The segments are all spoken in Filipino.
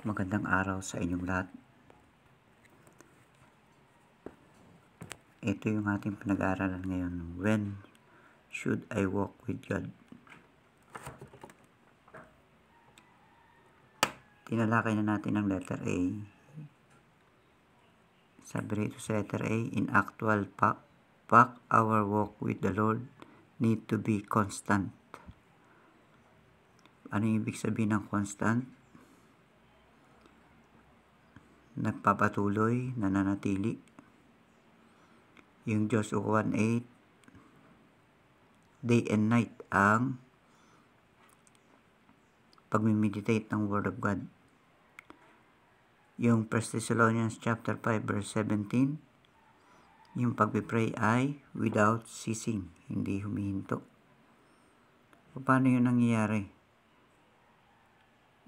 Magandang araw sa inyong lahat. Ito yung ating pinag-aaralan ngayon. When should I walk with God? Tinalakay na natin ang letter A. Sabi rito sa letter A, in actual fact, our walk with the Lord need to be constant. Ano yung ibig sabihin ng constant? Nagpapatuloy, nananatili. Yung Joshua 1:8, day and night ang pag-meditate ng Word of God. Yung 1 Thessalonians chapter 5 verse 17, yung pag-pray ay without ceasing, hindi humihinto. Paano yun nangyayari?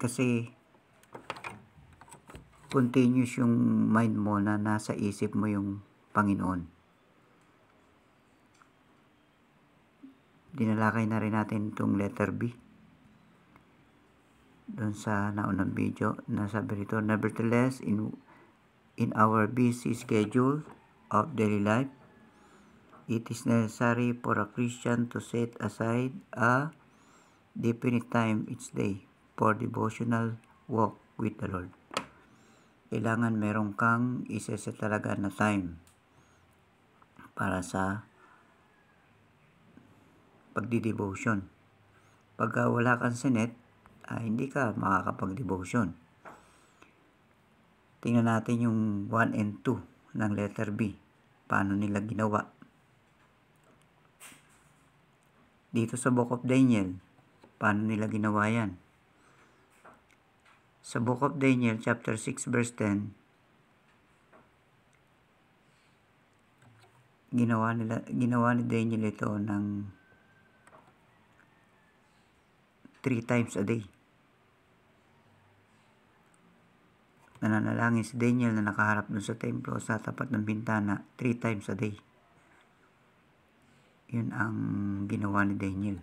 Kasi continuous yung mind mo na nasa isip mo yung Panginoon. Dinalakay na rin natin itong letter B doon sa naunang video na sabi rito, nevertheless, in our busy schedule of daily life, it is necessary for a Christian to set aside a definite time each day for devotional walk with the Lord. Kailangan meron kang iseset talaga na time para sa pagdi-devotion. Pagka wala kang sinet, hindi ka makakapag-devotion. Tingnan natin yung 1 and 2 ng letter B. Paano nila ginawa? Dito sa Book of Daniel, paano nila ginawa yan? Sa Book of Daniel, chapter 6, verse 10, ginawa ni Daniel ito ng 3 times a day. Nananalangin si Daniel na nakaharap dun sa templo sa tapat ng bintana 3 times a day. Yun ang ginawa ni Daniel.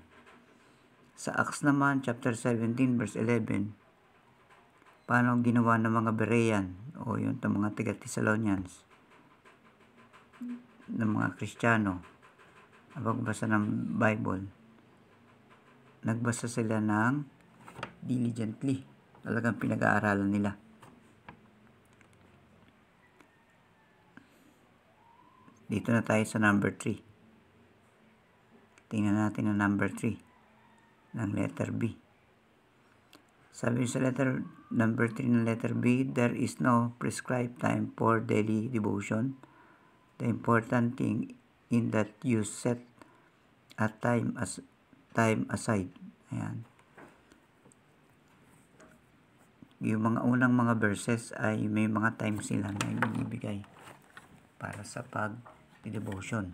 Sa Acts naman, chapter 17, verse 11, paano ginawa ng mga Berean o yung mga taga-Thessalonians, ng mga Kristiyano, na pagbasa ng Bible, nagbasa sila ng diligently. Talagang pinag-aaralan nila. Dito na tayo sa number 3. Tingnan natin ang number 3 ng letter B. Sabi sa number 3 ng letter B, there is no prescribed time for daily devotion. The important thing in that you set a time aside. Ayan. Yung mga unang mga verses ay may mga time sila na ibibigay para sa pag-devotion.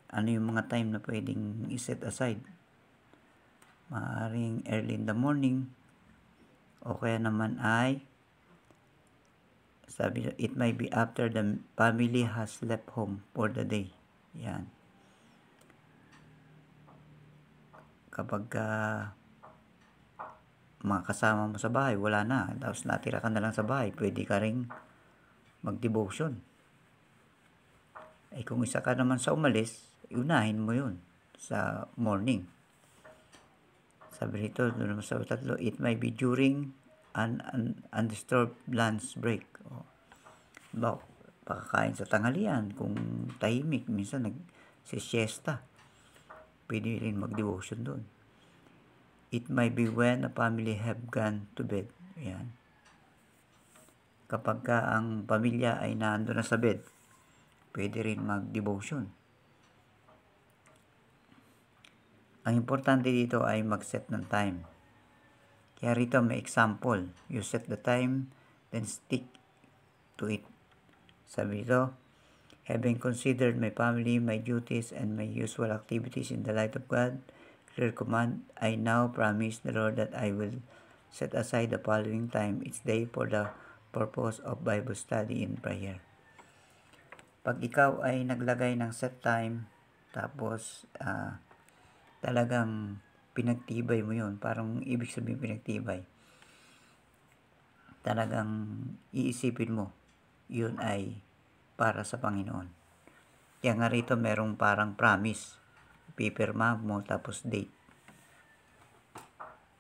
Ano yung mga time na pwedeng iset aside? Maaaring early in the morning, o kaya naman ay sabi, it might be after the family has left home for the day. Yan. Kapag mga kasama mo sa bahay, wala na, tapos natira ka na lang sa bahay, pwede ka ring mag-devotion. Kung isa ka naman sa umalis, unahin mo yun sa morning. Sabi rito, doon sa tatlo, it may be during an undisturbed lunch break. Pakakain sa tanghalian, kung tahimik, minsan nag-siesta, pwede rin mag-devotion doon. It may be when a family have gone to bed. Yan. Kapag ang pamilya ay nando na sa bed, pwede rin mag-devotion. Ang importante dito ay mag-set ng time. Kaya rito may example. You set the time, then stick to it. Sabi rito, having considered my family, my duties, and my usual activities in the light of God, clear command, I now promise the Lord that I will set aside the following time each day for the purpose of Bible study and prayer. Pag ikaw ay naglagay ng set time, tapos talagang pinagtibay mo yun. Parang ibig sabihin pinagtibay. Talagang iisipin mo, yun ay para sa Panginoon. Kaya nga rito merong parang promise. Pipirma mo tapos date.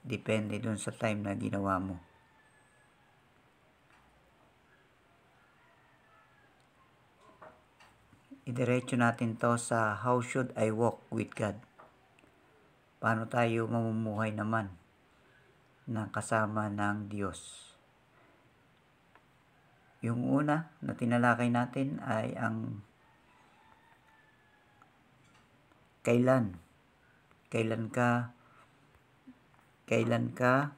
Depende dun sa time na ginawa mo. Idiretso natin to sa how should I walk with God. Paano tayo mamumuhay naman ng kasama ng Diyos. Yung una na tinalakay natin ay ang kailan ka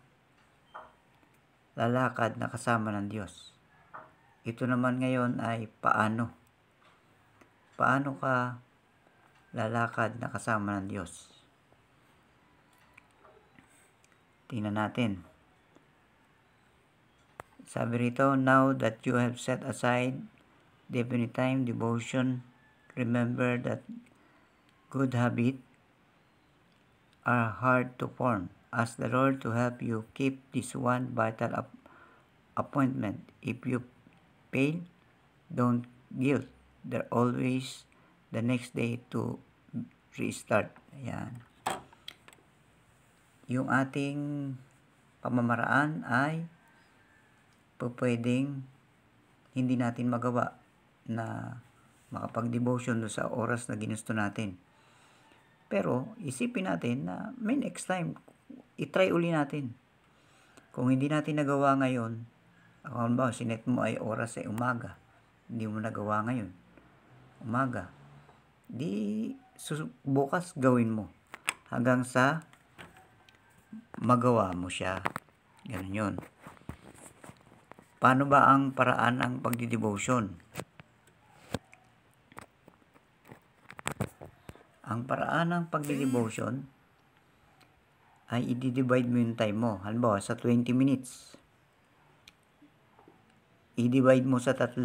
lalakad na kasama ng Diyos. Ito naman ngayon ay paano ka lalakad na kasama ng Diyos. Tingnan natin. Sabi rito, now that you have set aside definite time devotion, remember that good habits are hard to form. Ask the Lord to help you keep this one vital appointment. If you fail, don't guilt. There's always the next day to restart. Ayan. Yung ating pamamaraan ay pwedeng hindi natin magawa na makapag-devotion sa oras na ginusto natin. Pero isipin natin na may next time, itry uli natin. Kung hindi natin nagawa ngayon, kung ba sinet mo ay oras ay umaga, hindi mo nagawa ngayon, umaga, di bukas gawin mo hanggang sa magawa mo siya. Ganun yun. Paano ba ang paraan ng pagdi-devotion? Ang paraan ng pagdi-devotion ay i-divide mo yung time mo. Halimbawa, sa 20 minutes, i-divide mo sa 3.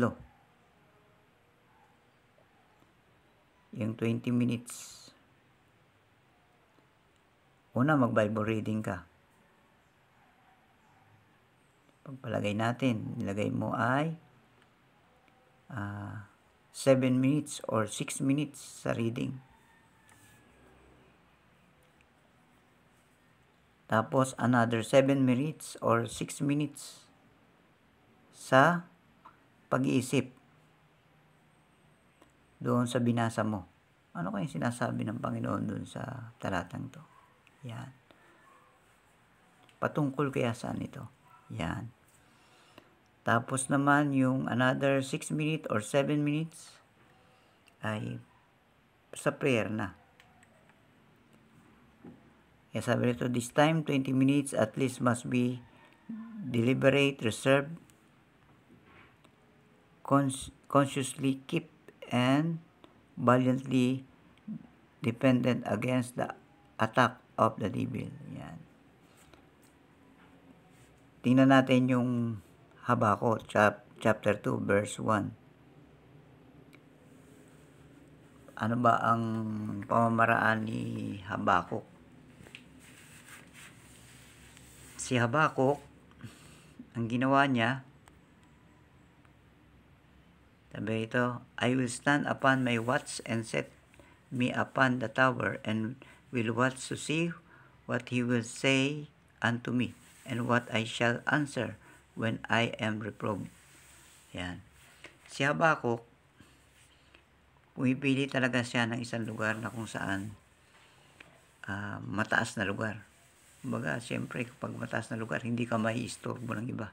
Yung 20 minutes. Una, mag-Bible reading ka. Pagpalagay natin, nilagay mo ay 7 minutes or 6 minutes sa reading. Tapos, another 7 minutes or 6 minutes sa pag-iisip doon sa binasa mo. Ano kayong sinasabi ng Panginoon doon sa talatang to? Yan. Patungkol kaya saan ito? Yan. Tapos naman, yung another 6 minutes or 7 minutes ay sa prayer na. Kaya sabi nito, this time, 20 minutes at least must be deliberate, reserved, consciously keep, and valiantly dependent against the attack of the devil. Yan. Tingnan natin yung Habakuk, chapter 2, verse 1. Ano ba ang pamamaraan ni Habakuk? Si Habakuk, ang ginawa niya, sabi ito, I will stand upon my watch and set me upon the tower and will watch to see what he will say unto me and what I shall answer when I am reproved. Yan. Si Habakuk, pumipili talaga siya ng isang lugar na kung saan mataas na lugar. Kumbaga, siyempre, kapag mataas na lugar, hindi ka mai-istorbo ng iba.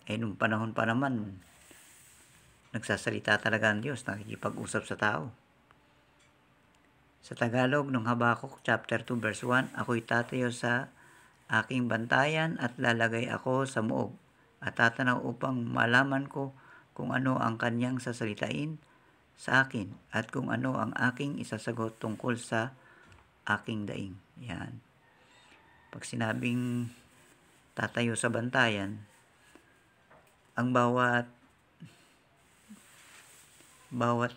Nung panahon pa naman, nagsasalita talaga ang Diyos, nakikipag-usap sa tao. Sa Tagalog, ng Habakuk, chapter 2, verse 1, ako'y tatayo sa aking bantayan at lalagay ako sa muog at tatanaw upang malaman ko kung ano ang kanyang sasalitain sa akin at kung ano ang aking isasagot tungkol sa aking daing. Yan. Pag sinabing tatayo sa bantayan, ang bawat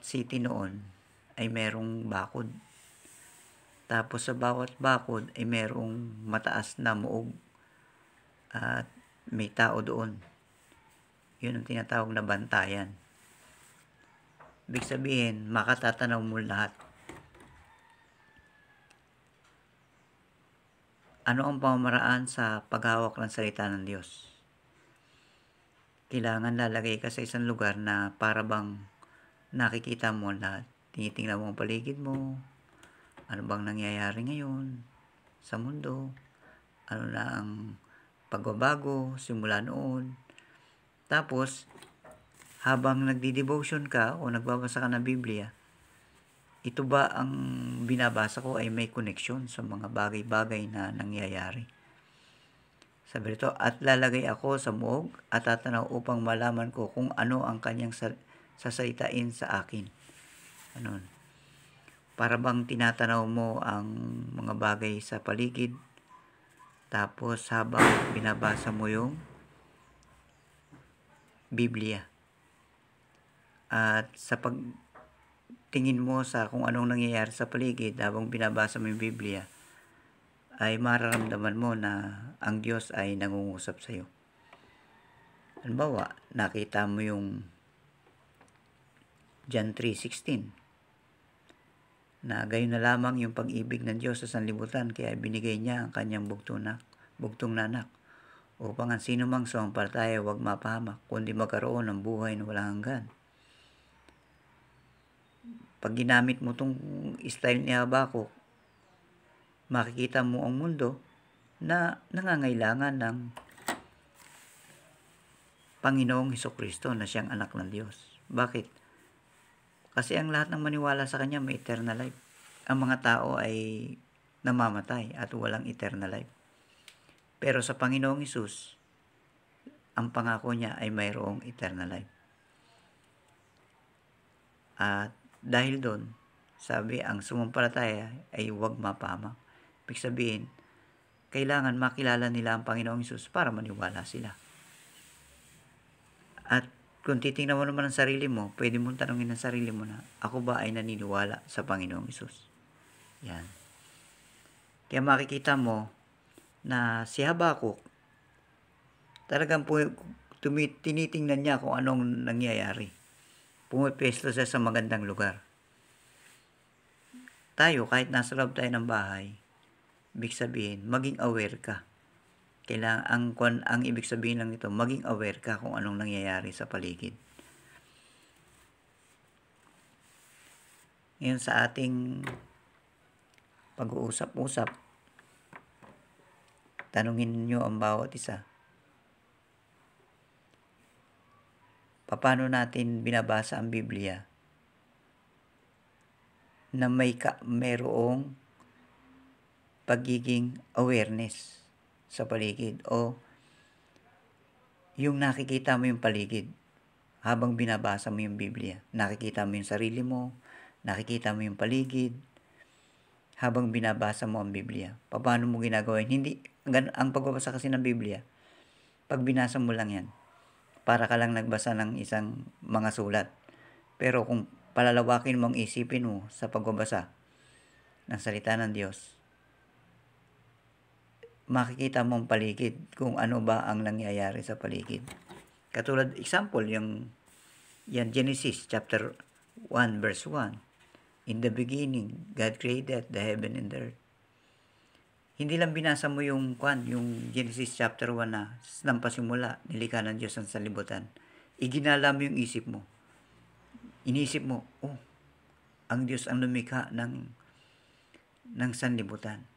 city noon ay merong bakod. Tapos sa bawat bakod ay merong mataas na muog at may tao doon. Yun ang tinatawag na bantayan. Ibig sabihin, makatatanaw mo lahat. Ano ang pamamaraan sa paghawak ng salita ng Diyos? Kailangan lalagay ka sa isang lugar na para bang nakikita mo lahat. Tinitingnan mo ang paligid mo. Ano bang nangyayari ngayon sa mundo? Ano na ang pagbabago simula noon? Tapos, habang nagdi-devotion ka o nagbabasa ka ng Biblia, ito ba ang binabasa ko ay may connection sa mga bagay-bagay na nangyayari? Sabi rito, at lalagay ako sa muog at tatanaw upang malaman ko kung ano ang kanyang sasaitain sa akin. Ano? Para bang tinatanaw mo ang mga bagay sa paligid, tapos habang binabasa mo yung Biblia. At sa pagtingin mo sa kung anong nangyayari sa paligid habang binabasa mo yung Biblia, ay mararamdaman mo na ang Diyos ay nangungusap sa iyo. Halimbawa, nakita mo yung John 3:16 na gayon na lamang yung pag-ibig ng Diyos sa sanlibutan kaya binigay niya ang kanyang bugtong na anak upang ang sino mang sumampalataya huwag mapahamak kundi magkaroon ng buhay na walang hanggan. Pag ginamit mo tong style ni Habakuk, makikita mo ang mundo na nangangailangan ng Panginoong Hesukristo na siyang anak ng Diyos. Bakit? Kasi ang lahat ng maniwala sa Kanya may eternal life. Ang mga tao ay namamatay at walang eternal life. Pero sa Panginoong Hesus, ang pangako niya ay mayroong eternal life. At dahil doon, sabi, ang sumampalataya ay huwag mapahamak. Ibig sabihin, kailangan makilala nila ang Panginoong Hesus para maniwala sila. At kung titingnan mo naman ang sarili mo, pwede mong tanongin ang sarili mo na, ako ba ay naniniwala sa Panginoong Hesus? Yan. Kaya makikita mo na si Habakuk, talagang tinitingnan niya kung anong nangyayari. Pumipesto siya sa magandang lugar. Tayo, kahit nasa loob tayo ng bahay, ibig sabihin, maging aware ka. Kailangan, ang ibig sabihin lang nito, maging aware ka kung anong nangyayari sa paligid. Ngayon sa ating pag-uusap-usap, tanungin niyo ang bawat isa. Paano natin binabasa ang Biblia na mayroong pagiging awareness sa paligid o yung nakikita mo yung paligid habang binabasa mo yung Biblia. Nakikita mo yung sarili mo, nakikita mo yung paligid habang binabasa mo ang Biblia. Paano mo ginagawa? Hindi, ang pagbabasa kasi ng Biblia, pag binasa mo lang yan, para ka lang nagbasa ng isang mga sulat. Pero kung palalawakin mo ang isipin mo sa pagbabasa ng salita ng Diyos, makikita mo ang paligid kung ano ba ang nangyayari sa paligid. Katulad, example, yan Genesis chapter 1 verse 1. In the beginning, God created the heaven and the earth. Hindi lang binasa mo yung Genesis chapter 1 na nang pasimula, nilikha ng Diyos ang sanlibutan. Iginala mo yung isip mo. Inisip mo, ang Diyos ang lumikha ng sanlibutan.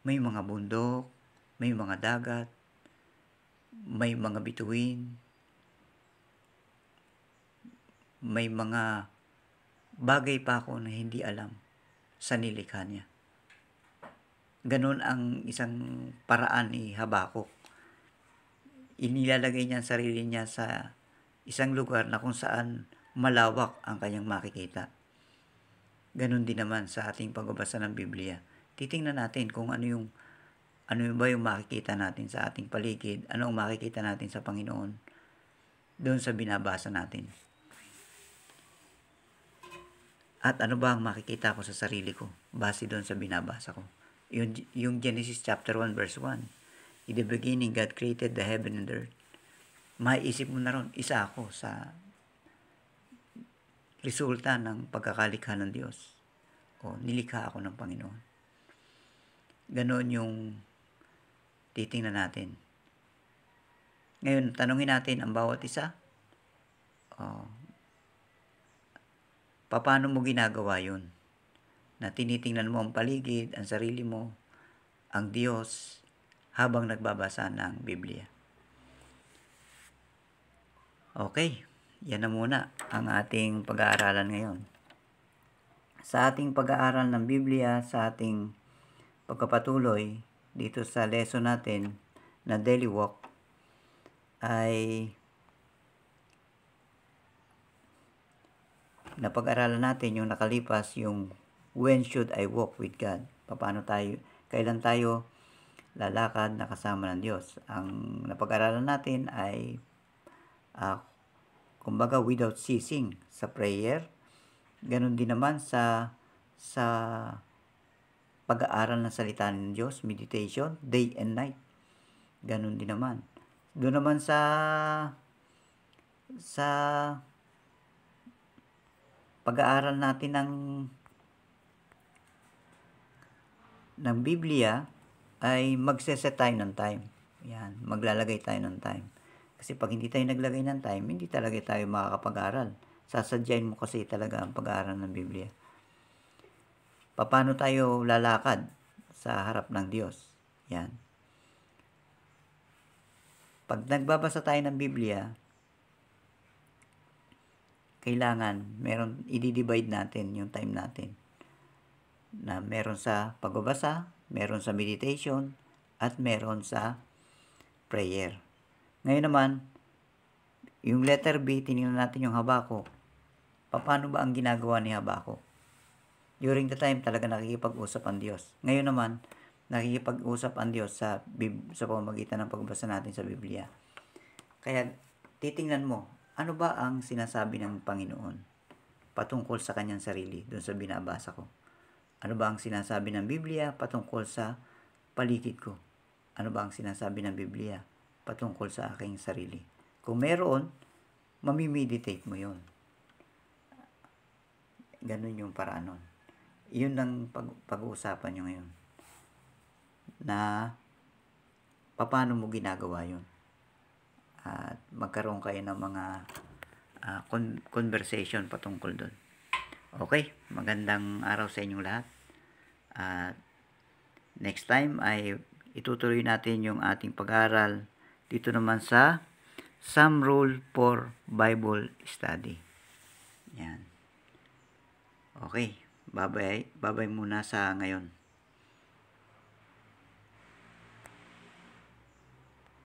May mga bundok, may mga dagat, may mga bituin, may mga bagay pa ako na hindi alam sa nilikha niya. Ganon ang isang paraan ni Habakuk. Inilalagay niya ang sarili niya sa isang lugar na kung saan malawak ang kanyang makikita. Ganon din naman sa ating pagbabasa ng Biblia. Titingnan natin kung ano ba yung makikita natin sa ating paligid, ano ang makikita natin sa Panginoon doon sa binabasa natin. At ano ba ang makikita ko sa sarili ko base doon sa binabasa ko? Yung Genesis chapter 1 verse 1. In the beginning, God created the heaven and earth. Maiisip mo na ron, isa ako sa resulta ng pagkakalikha ng Diyos. O nilikha ako ng Panginoon. Ganon yung titingnan natin. Ngayon, tanungin natin ang bawat isa. Paano mo ginagawa yun? Na tinitingnan mo ang paligid, ang sarili mo, ang Diyos, habang nagbabasa ng Biblia. Okay, yan na muna ang ating pag-aaralan ngayon. Sa ating pag-aaral ng Biblia, sa ating pagkapatuloy dito sa lesson natin na daily walk, ay napag-aralan natin yung nakalipas, yung when should I walk with God? Kailan tayo lalakad na kasama ng Diyos? Ang napag-aralan natin ay kumbaga without ceasing sa prayer. Ganon din naman sa pag-aaral ng salita ng Diyos, meditation, day and night. Ganon din naman. Doon naman sa pag-aaral natin ng Biblia ay magse-set tayo ng time. Yan, maglalagay tayo ng time. Kasi pag hindi tayo naglagay ng time, hindi talaga tayo makakapag-aral. Sasadyain mo kasi talaga ang pag-aaral ng Biblia. Paano tayo lalakad sa harap ng Diyos? Yan. Pag nagbabasa tayo ng Biblia, kailangan i-divide natin yung time natin. Na meron sa pagbabasa, meron sa meditation, at meron sa prayer. Ngayon naman, yung letter B, tinignan natin yung Habakuk. Paano ba ang ginagawa ni Habakuk? During the time, talaga nakikipag-usap ang Diyos. Ngayon naman, nakikipag-usap ang Diyos sa pamamagitan ng pagbasa natin sa Biblia. Kaya, titingnan mo, ano ba ang sinasabi ng Panginoon patungkol sa kanyang sarili doon sa binabasa ko? Ano ba ang sinasabi ng Biblia patungkol sa paligid ko? Ano ba ang sinasabi ng Biblia patungkol sa aking sarili? Kung meron, mamimeditate mo yun. Ganun yung paraan nun. Yun ang pag-uusapan nyo ngayon. Na paano mo ginagawa yun. At magkaroon kayo ng mga conversation patungkol doon. Okay, magandang araw sa inyong lahat. At next time ay itutuloy natin yung ating pag-aaral dito naman sa Some Rule for Bible Study. Yan. Okay, bye-bye muna sa ngayon.